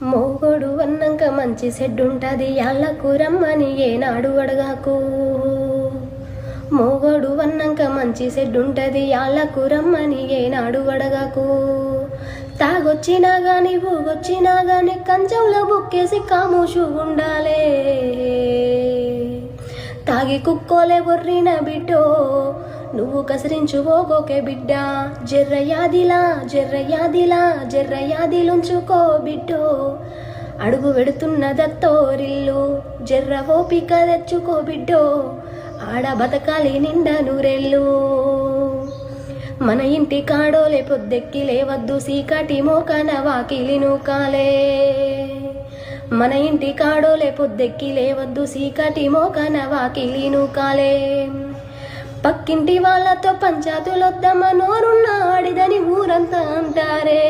మోగోడు అన్నంక మంచి సెడ్డుంటది యాళ్ళకు రమ్మని ఏనాడు అడగాకు. మోగోడు అన్నంక మంచి సెడ్డుంటది యాళ్ళకు రమ్మని ఏనాడు అడగాకు. తాగొచ్చినా గాని ఊగొచ్చినా గాని కంచంలో బుక్కేసి కామోషుగుండాలే. తాగి కుక్కోలే బొర్రిన బిడ్డో నువ్వు కసిరించుకోకే బిడ్డ. జర్రయాదిలా జర్రయాదిలా జర్రయాదిలుంచుకో బిడ్డో. అడుగు వెడుతున్న దత్తోరిల్లు జర్ర ఓపిక తెచ్చుకో బిడ్డో. ఆడ బతకాలి నిండా నూరెళ్ళు. మన ఇంటి కాడోలే పొద్దెక్కి లేవద్దు సీకటి మోకన వాకిలి నూకాలే. మన ఇంటి కాడోలే పొద్దెక్కి లేవద్దు సీకటి మోకన వాకిలి నూకాలే. పక్కింటి వాళ్ళతో పంచాతులొద్దమ్మ నోరున్న ఆడిదని ఊరంతా అంటారే.